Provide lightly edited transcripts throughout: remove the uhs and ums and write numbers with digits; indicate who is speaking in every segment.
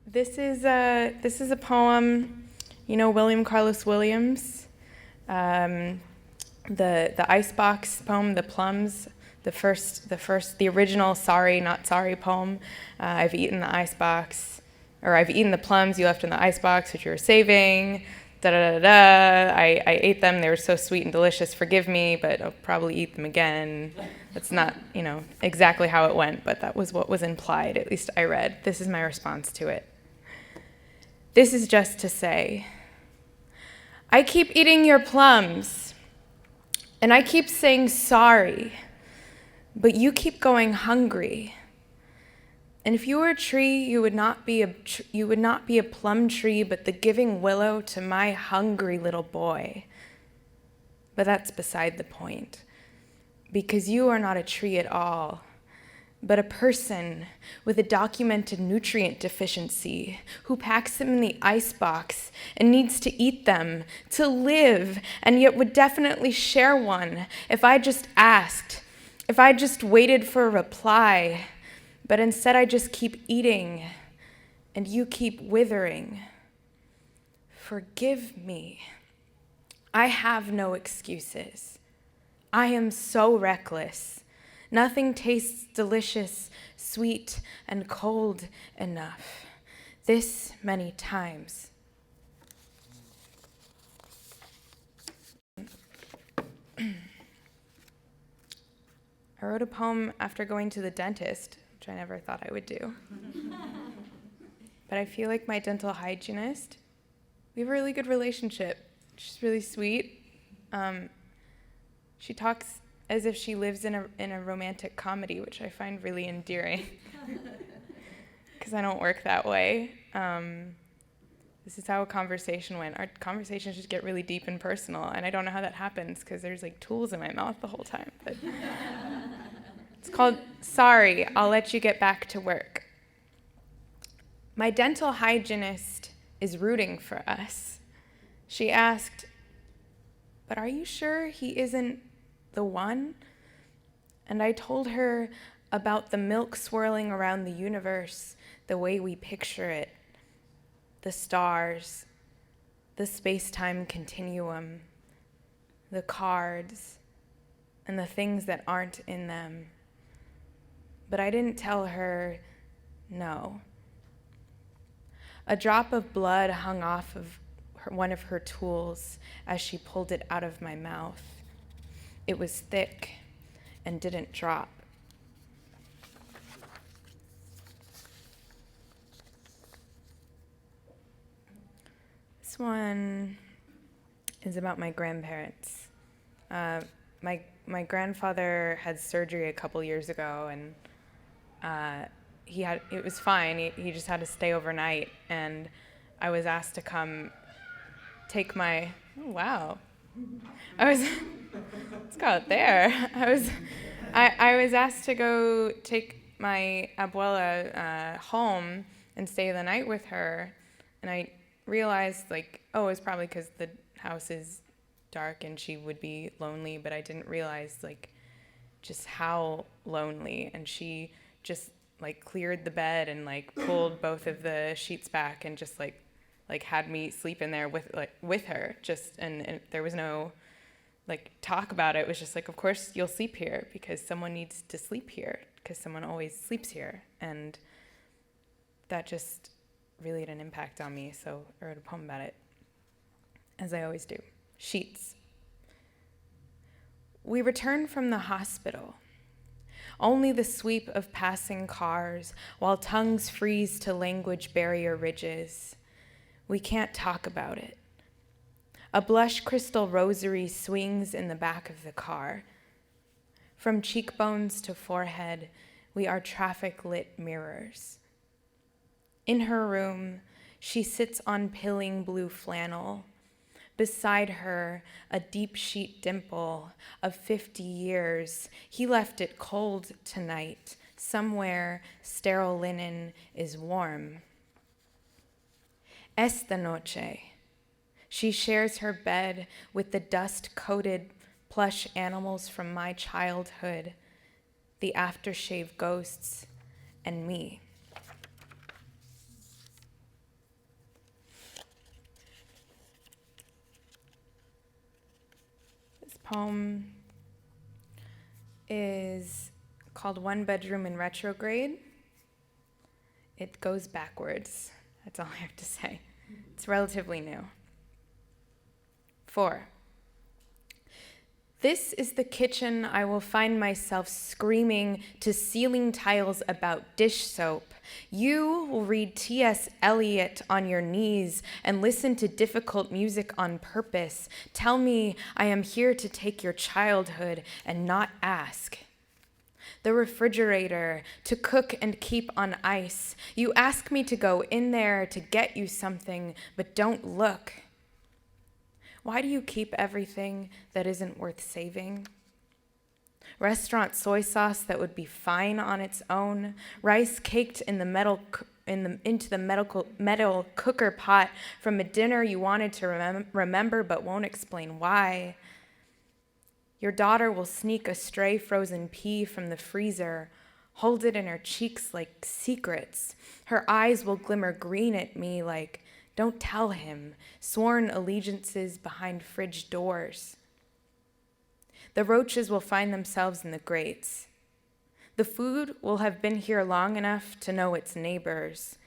Speaker 1: This is a poem, William Carlos Williams, the icebox poem, the plums, the original Sorry Not Sorry poem. I've eaten the icebox, or I've eaten the plums you left in the icebox, which you were saving. Da da da da. I ate them. They were so sweet and delicious. Forgive me, but I'll probably eat them again. That's not, exactly how it went, but that was what was implied. At least I read. This is my response to it. This is just to say, I keep eating your plums, and I keep saying sorry, but you keep going hungry. And if you were a tree, you would not be a plum tree, but the giving willow to my hungry little boy. But that's beside the point, because you are not a tree at all, but a person with a documented nutrient deficiency who packs them in the icebox and needs to eat them to live, and yet would definitely share one if I just asked, if I just waited for a reply. But instead I just keep eating and you keep withering. Forgive me. I have no excuses. I am so reckless. Nothing tastes delicious, sweet, and cold enough. This many times. I wrote a poem after going to the dentist, which I never thought I would do. But I feel like my dental hygienist, we have a really good relationship. She's really sweet. She talks as if she lives in a romantic comedy, which I find really endearing, because I don't work that way. This is how a conversation went. Our conversations just get really deep and personal, and I don't know how that happens, because there's like tools in my mouth the whole time. But it's called Sorry, I'll Let You Get Back to Work. My dental hygienist is rooting for us. She asked, but are you sure he isn't the one? And I told her about the milk swirling around the universe the way we picture it, the stars, the space-time continuum, the cards, and the things that aren't in them. But I didn't tell her no. A drop of blood hung off of one of her tools as she pulled it out of my mouth. It was thick and didn't drop. This one is about my grandparents. My grandfather had surgery a couple years ago, and it was fine. He just had to stay overnight, and I was asked to come take my, oh wow. Let's go out there. I was asked to go take my abuela home and stay the night with her, and I realized it was probably because the house is dark and she would be lonely, but I didn't realize just how lonely. And she just cleared the bed and pulled both of the sheets back and just had me sleep in there with her, and there was no talk about it. It was just of course you'll sleep here because someone needs to sleep here, because someone always sleeps here. And that just really had an impact on me, so I wrote a poem about it, as I always do. Sheets. We return from the hospital. Only the sweep of passing cars, while tongues freeze to language barrier ridges. We can't talk about it. A blush crystal rosary swings in the back of the car. From cheekbones to forehead, we are traffic-lit mirrors. In her room, she sits on pilling blue flannel. Beside her, a deep sheet dimple of 50 years. He left it cold tonight. Somewhere, sterile linen is warm. Esta noche. She shares her bed with the dust-coated plush animals from my childhood, the aftershave ghosts, and me. poem is called One Bedroom in Retrograde. It goes backwards. That's all I have to say. It's relatively new. 4. This is the kitchen I will find myself screaming to ceiling tiles about dish soap. You will read T.S. Eliot on your knees and listen to difficult music on purpose. Tell me I am here to take your childhood and not ask. The refrigerator, to cook and keep on ice. You ask me to go in there to get you something, but don't look. Why do you keep everything that isn't worth saving? Restaurant soy sauce that would be fine on its own, rice caked in the into the metal cooker pot from a dinner you wanted to remember but won't explain why. Your daughter will sneak a stray frozen pea from the freezer, hold it in her cheeks like secrets. Her eyes will glimmer green at me like, don't tell him, sworn allegiances behind fridge doors. The roaches will find themselves in the grates. The food will have been here long enough to know its neighbors.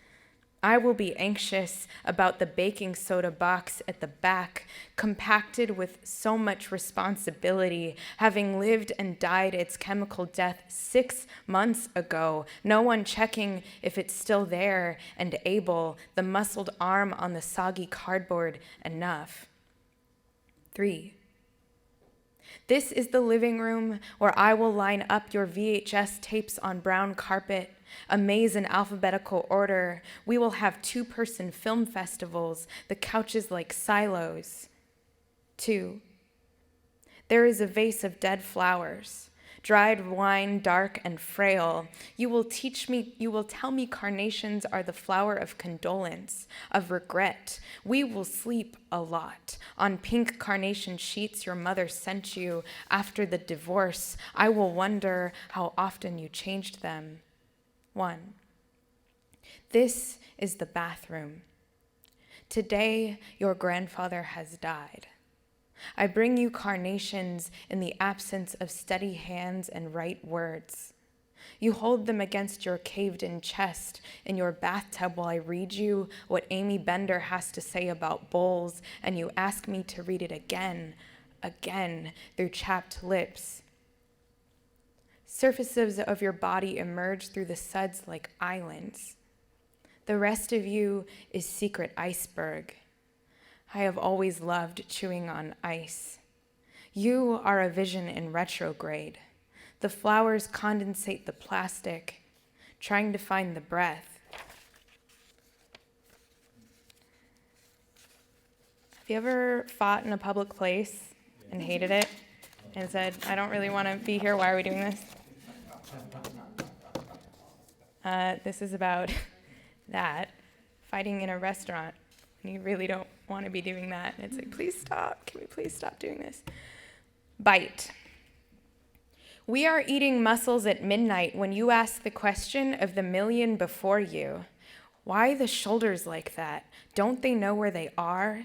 Speaker 1: I will be anxious about the baking soda box at the back, compacted with so much responsibility, having lived and died its chemical death 6 months ago, no one checking if it's still there and able, the muscled arm on the soggy cardboard enough. 3. This is the living room where I will line up your VHS tapes on brown carpet, a maze in alphabetical order. We will have 2-person film festivals, the couches like silos. 2. There is a vase of dead flowers, dried wine, dark and frail. You will tell me carnations are the flower of condolence, of regret. We will sleep a lot on pink carnation sheets your mother sent you after the divorce. I will wonder how often you changed them. 1. This is the bathroom. Today, your grandfather has died. I bring you carnations in the absence of steady hands and right words. You hold them against your caved-in chest in your bathtub while I read you what Amy Bender has to say about bowls, and you ask me to read it again through chapped lips. Surfaces of your body emerge through the suds like islands. The rest of you is secret iceberg. I have always loved chewing on ice. You are a vision in retrograde. The flowers condensate the plastic, trying to find the breath. Have you ever fought in a public place and hated it and said, I don't really want to be here, why are we doing this? This is about that, fighting in a restaurant. And you really don't want to be doing that. And it's like, please stop. Can we please stop doing this? Bite. We are eating mussels at midnight when you ask the question of the million before you. Why the shoulders like that? Don't they know where they are?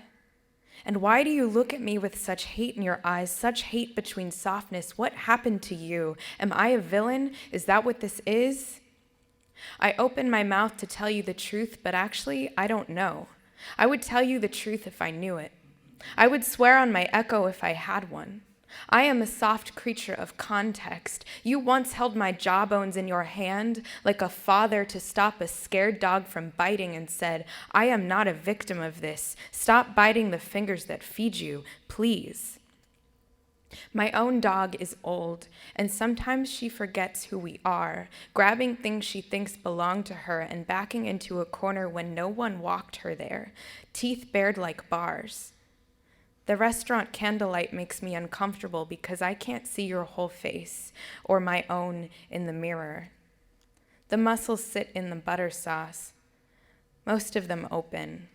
Speaker 1: And why do you look at me with such hate in your eyes, such hate between softness? What happened to you? Am I a villain? Is that what this is? I open my mouth to tell you the truth, but actually, I don't know. I would tell you the truth if I knew it. I would swear on my echo if I had one. I am a soft creature of context. You once held my jawbones in your hand like a father to stop a scared dog from biting and said, I am not a victim of this. Stop biting the fingers that feed you, please. My own dog is old, and sometimes she forgets who we are, grabbing things she thinks belong to her and backing into a corner when no one walked her there, teeth bared like bars. The restaurant candlelight makes me uncomfortable because I can't see your whole face or my own in the mirror. The mussels sit in the butter sauce, most of them open,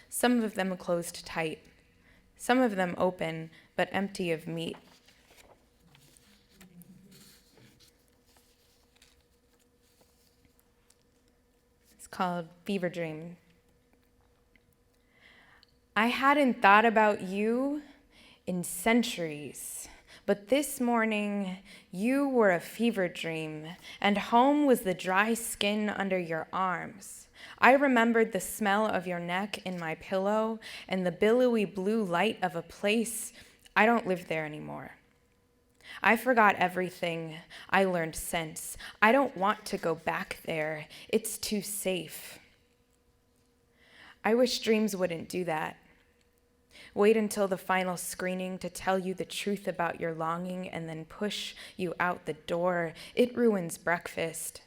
Speaker 1: some of them closed tight, some of them open but empty of meat. It's called Beaver Dream. I hadn't thought about you in centuries. But this morning, you were a fever dream, and home was the dry skin under your arms. I remembered the smell of your neck in my pillow and the billowy blue light of a place. I don't live there anymore. I forgot everything I learned since. I don't want to go back there. It's too safe. I wish dreams wouldn't do that. Wait until the final screening to tell you the truth about your longing and then push you out the door. It ruins breakfast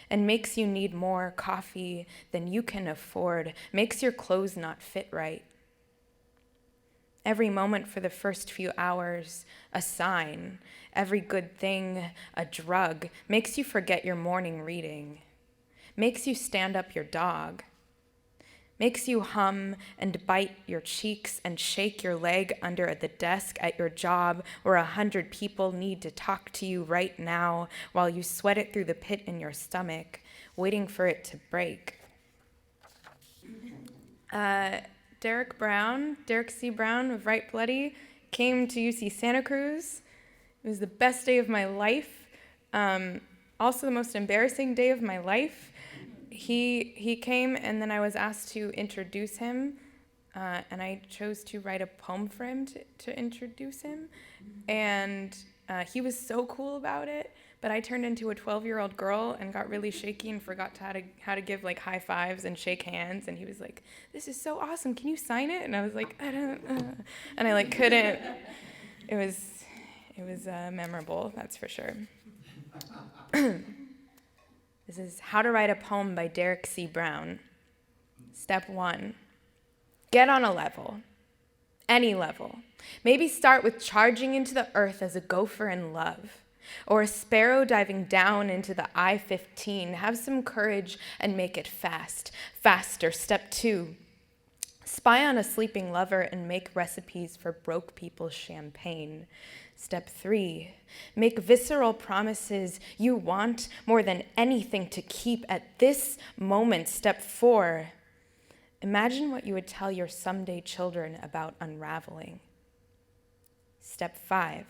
Speaker 1: and makes you need more coffee than you can afford, makes your clothes not fit right. Every moment for the first few hours, a sign. Every good thing, a drug, makes you forget your morning reading, makes you stand up your dog, makes you hum and bite your cheeks and shake your leg under the desk at your job where 100 people need to talk to you right now while you sweat it through the pit in your stomach, waiting for it to break. Derek C. Brown of Right Bloody, came to UC Santa Cruz. It was the best day of my life, also the most embarrassing day of my life. He came, and then I was asked to introduce him, and I chose to write a poem for him to introduce him. And he was so cool about it, but I turned into a 12-year-old girl and got really shaky and forgot how to give like high fives and shake hands. And he was like, "This is so awesome. Can you sign it?" And I was like, "I don't," and I like couldn't. It was memorable, that's for sure. This is How to Write a Poem by Derek C. Brown. Step 1, get on a level, any level. Maybe start with charging into the earth as a gopher in love, or a sparrow diving down into the I-15. Have some courage and make it faster. Step 2, spy on a sleeping lover and make recipes for broke people's champagne. Step 3, make visceral promises you want more than anything to keep at this moment. Step 4, imagine what you would tell your someday children about unraveling. Step 5,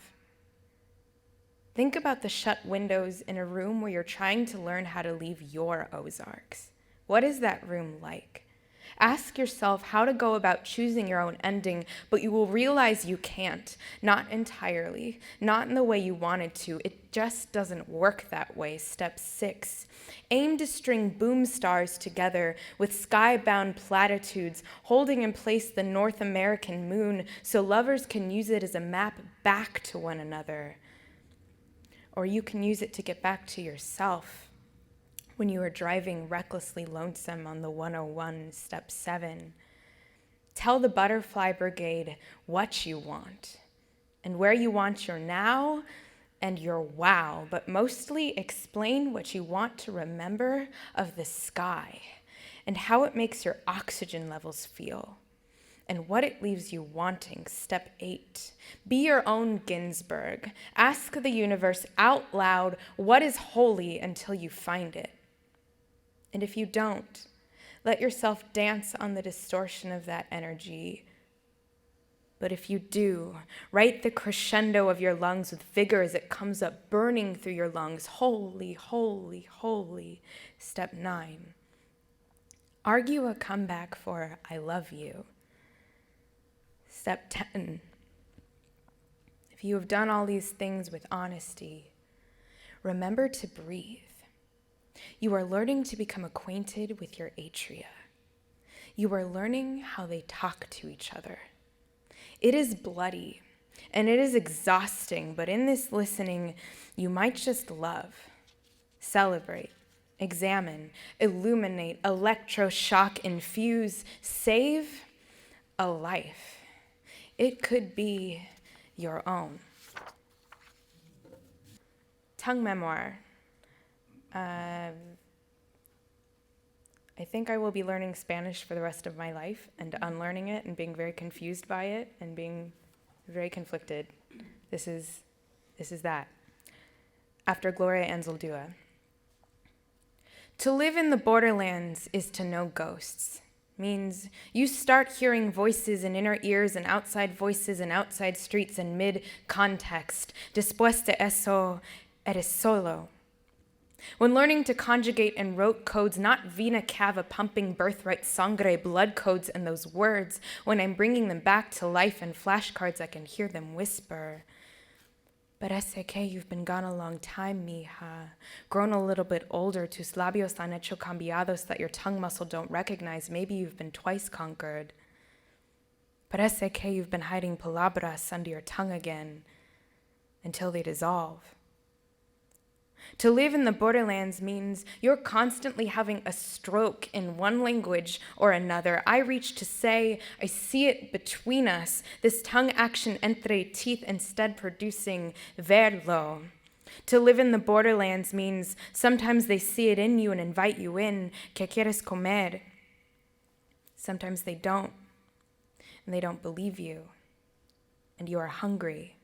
Speaker 1: think about the shut windows in a room where you're trying to learn how to leave your Ozarks. What is that room like? Ask yourself how to go about choosing your own ending, but you will realize you can't. Not entirely, not in the way you wanted to. It just doesn't work that way. Step 6, aim to string boom stars together with sky-bound platitudes, holding in place the North American moon so lovers can use it as a map back to one another. Or you can use it to get back to yourself. When you are driving recklessly lonesome on the 101, step 7, tell the butterfly brigade what you want and where you want your now and your wow, but mostly explain what you want to remember of the sky and how it makes your oxygen levels feel and what it leaves you wanting. Step 8, be your own Ginsberg. Ask the universe out loud what is holy until you find it. And if you don't, let yourself dance on the distortion of that energy. But if you do, write the crescendo of your lungs with vigor as it comes up, burning through your lungs. Holy, holy, holy. Step 9, argue a comeback for I love you. Step 10, if you have done all these things with honesty, remember to breathe. You are learning to become acquainted with your atria. You are learning how they talk to each other. It is bloody and it is exhausting, but in this listening, you might just love, celebrate, examine, illuminate, electroshock, infuse, save a life. It could be your own. Tongue memoir. I think I will be learning Spanish for the rest of my life and unlearning it and being very confused by it and being very conflicted. This is that. After Gloria Anzaldúa. To live in the borderlands is to know ghosts, means you start hearing voices in inner ears and outside voices in outside streets in mid-context. Después de eso, eres solo. When learning to conjugate and rote codes, not vena cava pumping birthright sangre blood codes and those words, when I'm bringing them back to life in flashcards, I can hear them whisper. Parece que you've been gone a long time, mija. Grown a little bit older, tus labios han hecho cambiados that your tongue muscle don't recognize. Maybe you've been twice conquered. Parece que you've been hiding palabras under your tongue again until they dissolve. To live in the borderlands means you're constantly having a stroke in one language or another. I reach to say, I see it between us, this tongue action entre teeth instead producing verlo. To live in the borderlands means sometimes they see it in you and invite you in, que quieres comer. Sometimes they don't, and they don't believe you, and you are hungry.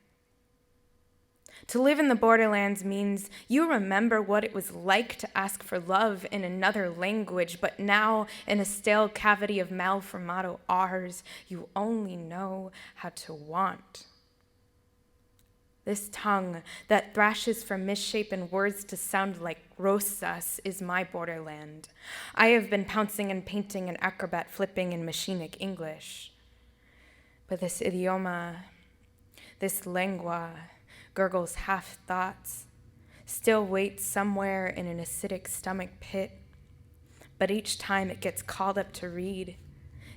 Speaker 1: To live in the borderlands means you remember what it was like to ask for love in another language, but now in a stale cavity of malformato R's, you only know how to want. This tongue that thrashes for misshapen words to sound like rosas is my borderland. I have been pouncing and painting and acrobat flipping in machinic English. But this idioma, this lengua, gurgles half thoughts, still waits somewhere in an acidic stomach pit. But each time it gets called up to read,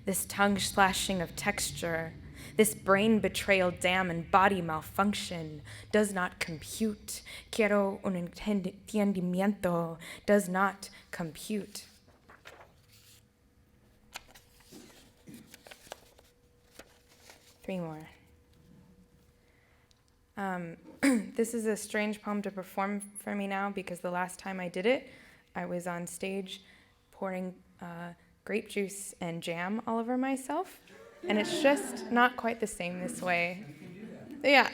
Speaker 1: this tongue slashing of texture, this brain betrayal dam and body malfunction does not compute. Quiero un entendimiento does not compute. Three more. This is a strange poem to perform for me now because the last time I did it, I was on stage pouring grape juice and jam all over myself, and it's just not quite the same this way. Yeah.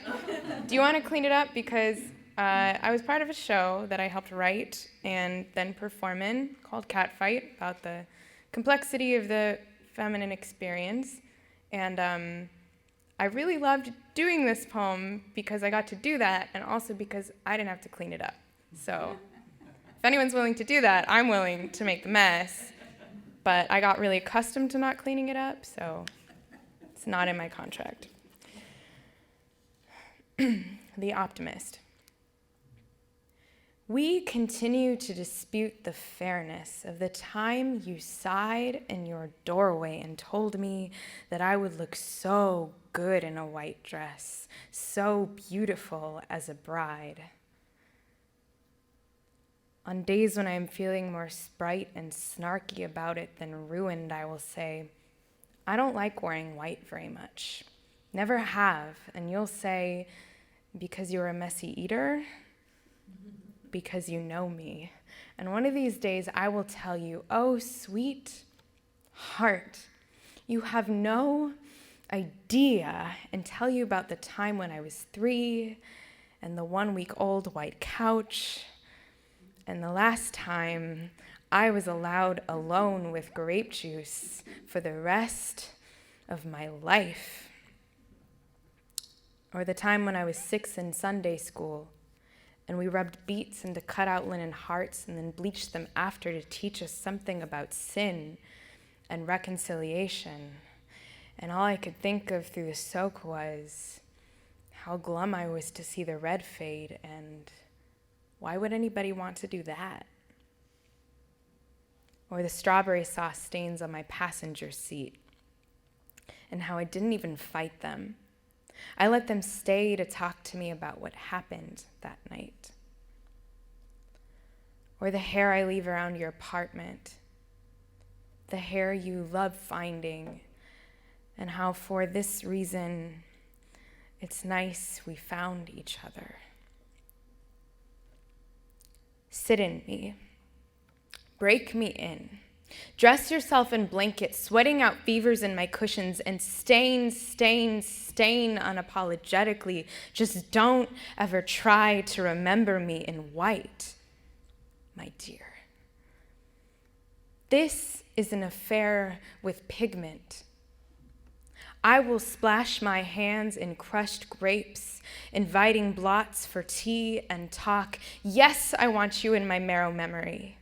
Speaker 1: Do you want to clean it up? Because I was part of a show that I helped write and then perform in called Catfight, about the complexity of the feminine experience, and I really loved doing this poem because I got to do that, and also because I didn't have to clean it up. So if anyone's willing to do that, I'm willing to make the mess. But I got really accustomed to not cleaning it up, so it's not in my contract. The Optimist. We continue to dispute the fairness of the time you sighed in your doorway and told me that I would look so good in a white dress, so beautiful as a bride. On days when I am feeling more sprite and snarky about it than ruined, I will say, I don't like wearing white very much. Never have. And you'll say, because you're a messy eater? Because you know me. And one of these days I will tell you, oh, sweet heart, you have no idea, and tell you about the time when I was 3 and the 1-week-old white couch and the last time I was allowed alone with grape juice for the rest of my life. Or the time when I was 6 in Sunday school and we rubbed beets into cut-out linen hearts and then bleached them after to teach us something about sin and reconciliation. And all I could think of through the soak was how glum I was to see the red fade, and why would anybody want to do that? Or the strawberry sauce stains on my passenger seat, and how I didn't even fight them. I let them stay to talk to me about what happened that night. Or the hair I leave around your apartment, the hair you love finding, and how for this reason it's nice we found each other. Sit in me, break me in. Dress yourself in blankets, sweating out fevers in my cushions, and stain unapologetically. Just don't ever try to remember me in white, my dear. This is an affair with pigment. I will splash my hands in crushed grapes, inviting blots for tea and talk. Yes, I want you in my marrow memory.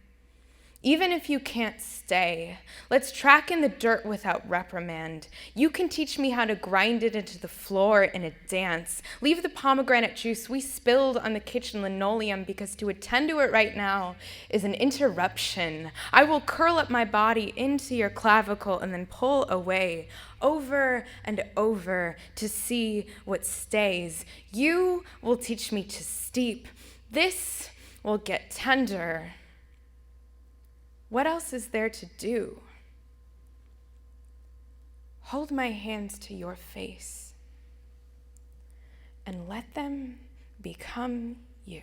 Speaker 1: Even if you can't stay, let's track in the dirt without reprimand. You can teach me how to grind it into the floor in a dance. Leave the pomegranate juice we spilled on the kitchen linoleum, because to attend to it right now is an interruption. I will curl up my body into your clavicle and then pull away, over and over, to see what stays. You will teach me to steep. This will get tender. What else is there to do? Hold my hands to your face and let them become you.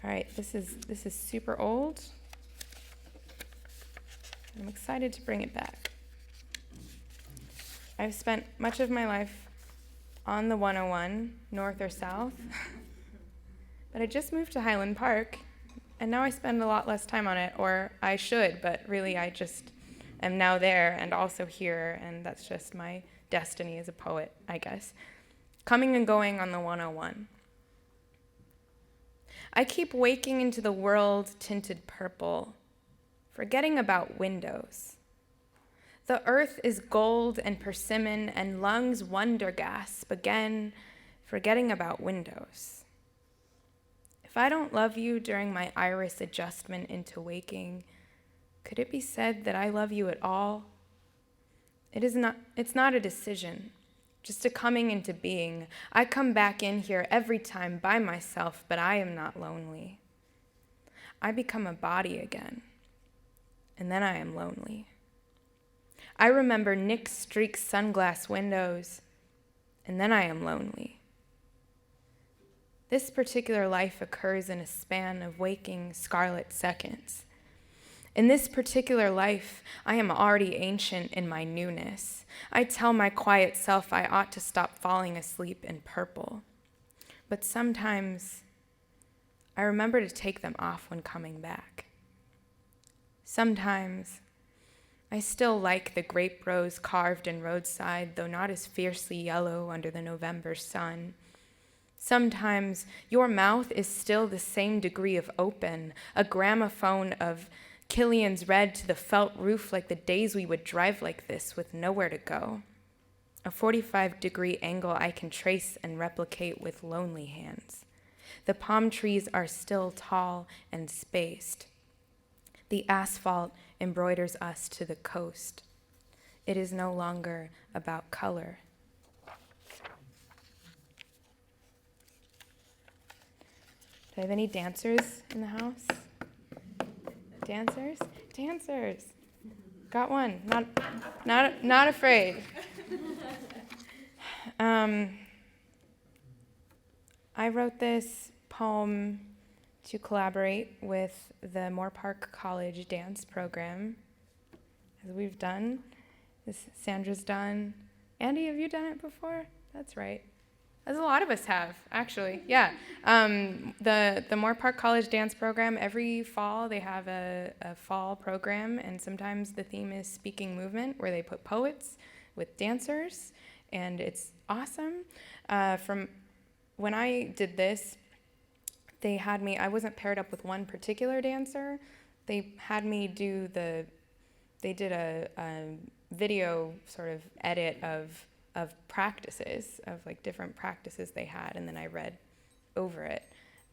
Speaker 1: All right, this is super old. I'm excited to bring it back. I've spent much of my life on the 101, north or south. But I just moved to Highland Park, and now I spend a lot less time on it, or I should, but really I just am now there and also here, and that's just my destiny as a poet, I guess. Coming and going on the 101. I keep waking into the world tinted purple, forgetting about windows. The earth is gold and persimmon, and lungs wonder gasp again, forgetting about windows. If I don't love you during my iris adjustment into waking, could it be said that I love you at all? It's not a decision, just a coming into being. I come back in here every time by myself, but I am not lonely. I become a body again, and then I am lonely. I remember Nick Streak's sunglass windows, and then I am lonely. This particular life occurs in a span of waking scarlet seconds. In this particular life, I am already ancient in my newness. I tell my quiet self I ought to stop falling asleep in purple. But sometimes I remember to take them off when coming back. Sometimes I still like the grape rose carved in roadside, though not as fiercely yellow under the November sun. Sometimes your mouth is still the same degree of open, a gramophone of Killian's red to the felt roof, like the days we would drive like this with nowhere to go. A 45-degree angle I can trace and replicate with lonely hands. The palm trees are still tall and spaced. The asphalt embroiders us to the coast. It is no longer about color. Do I have any dancers in the house? Dancers? Dancers. Got one. Not afraid. I wrote this poem to collaborate with the Moore Park College dance program, as we've done. Sandra's done. Andy, have you done it before? That's right. As a lot of us have, actually. Yeah. The Moore Park College dance program, every fall they have a fall program, and sometimes the theme is speaking movement, where they put poets with dancers, and it's awesome. From when I did this, they had me, I wasn't paired up with one particular dancer. They had me do they did a video sort of edit of practices, of like different practices they had, and then I read over it.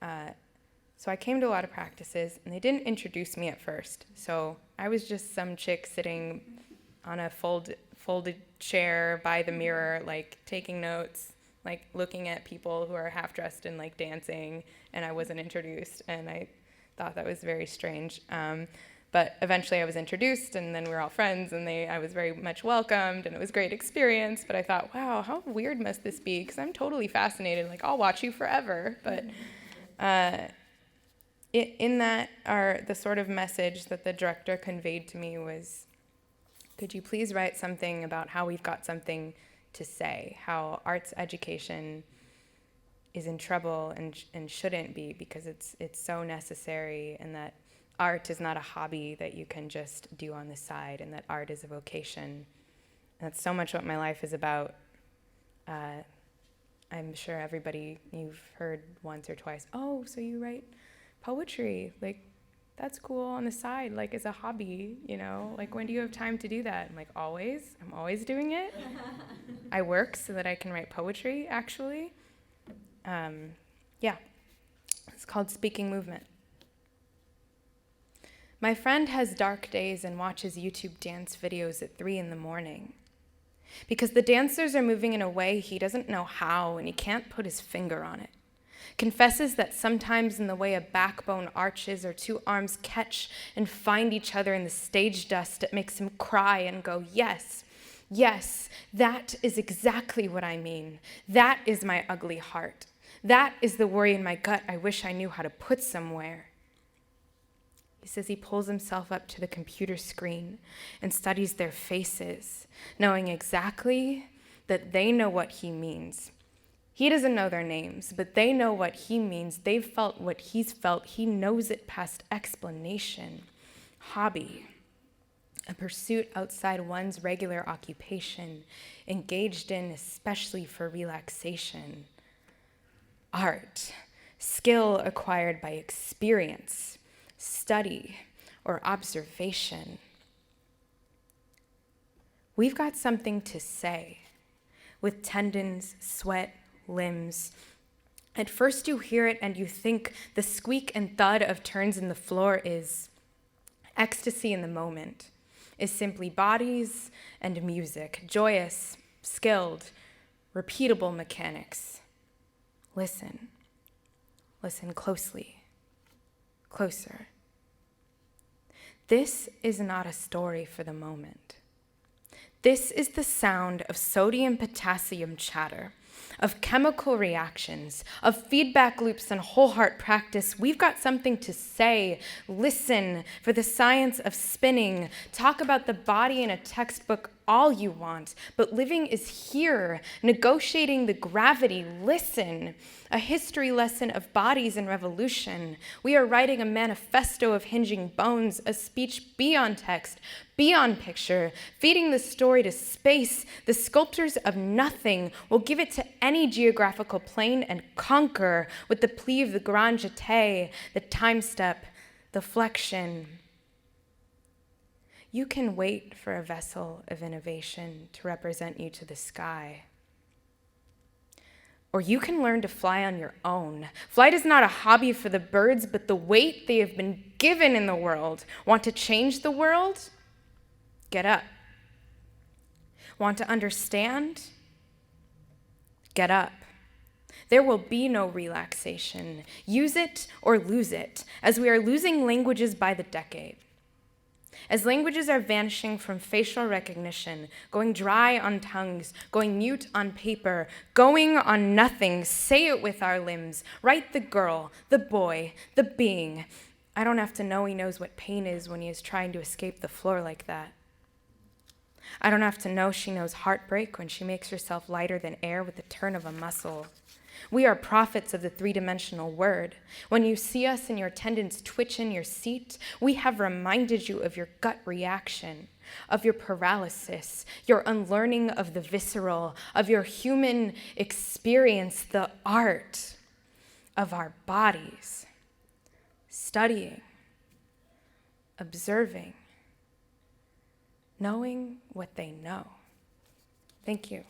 Speaker 1: So I came to a lot of practices, and they didn't introduce me at first. So I was just some chick sitting on a folded chair by the mirror, like taking notes, like looking at people who are half dressed and like dancing, and I wasn't introduced, and I thought that was very strange. But eventually I was introduced, and then we were all friends, and I was very much welcomed, and it was a great experience. But I thought, wow, how weird must this be? Because I'm totally fascinated. Like, I'll watch you forever. But in that, the sort of message that the director conveyed to me was, could you please write something about how we've got something to say, how arts education is in trouble and shouldn't be, because it's so necessary, and that art is not a hobby that you can just do on the side, and that art is a vocation. And that's so much what my life is about. I'm sure everybody, you've heard once or twice, oh, so you write poetry, like, that's cool on the side, like, as a hobby, you know, like, when do you have time to do that? I'm like, always. I'm always doing it. I work so that I can write poetry, actually. Yeah, it's called Speaking Movement. My friend has dark days and watches YouTube dance videos at 3 a.m. because the dancers are moving in a way he doesn't know how, and he can't put his finger on it. Confesses that sometimes in the way a backbone arches or two arms catch and find each other in the stage dust, it makes him cry and go, yes, yes, that is exactly what I mean. That is my ugly heart. That is the worry in my gut I wish I knew how to put somewhere. He says he pulls himself up to the computer screen and studies their faces, knowing exactly that they know what he means. He doesn't know their names, but they know what he means. They've felt what he's felt. He knows it past explanation. Hobby, a pursuit outside one's regular occupation, engaged in especially for relaxation. Art, skill acquired by experience, study, or observation. We've got something to say with tendons, sweat, limbs. At first you hear it and you think the squeak and thud of turns in the floor is ecstasy in the moment, is simply bodies and music, joyous, skilled, repeatable mechanics. Listen. Listen closely. Closer. This is not a story for the moment. This is the sound of sodium-potassium chatter, of chemical reactions, of feedback loops and whole heart practice. We've got something to say. Listen for the science of spinning. Talk about the body in a textbook all you want, but living is here, negotiating the gravity. Listen, a history lesson of bodies and revolution. We are writing a manifesto of hinging bones, a speech beyond text, beyond picture, feeding the story to space. The sculptors of nothing will give it to any geographical plane and conquer with the plea of the grand jeté, the time step, the flexion. You can wait for a vessel of innovation to represent you to the sky. Or you can learn to fly on your own. Flight is not a hobby for the birds, but the weight they have been given in the world. Want to change the world? Get up. Want to understand? Get up. There will be no relaxation. Use it or lose it, as we are losing languages by the decade. As languages are vanishing from facial recognition, going dry on tongues, going mute on paper, going on nothing, say it with our limbs. Write the girl, the boy, the being. I don't have to know he knows what pain is when he is trying to escape the floor like that. I don't have to know she knows heartbreak when she makes herself lighter than air with the turn of a muscle. We are prophets of the three-dimensional word. When you see us and your tendons twitch in your seat, we have reminded you of your gut reaction, of your paralysis, your unlearning of the visceral, of your human experience, the art of our bodies, studying, observing, knowing what they know. Thank you.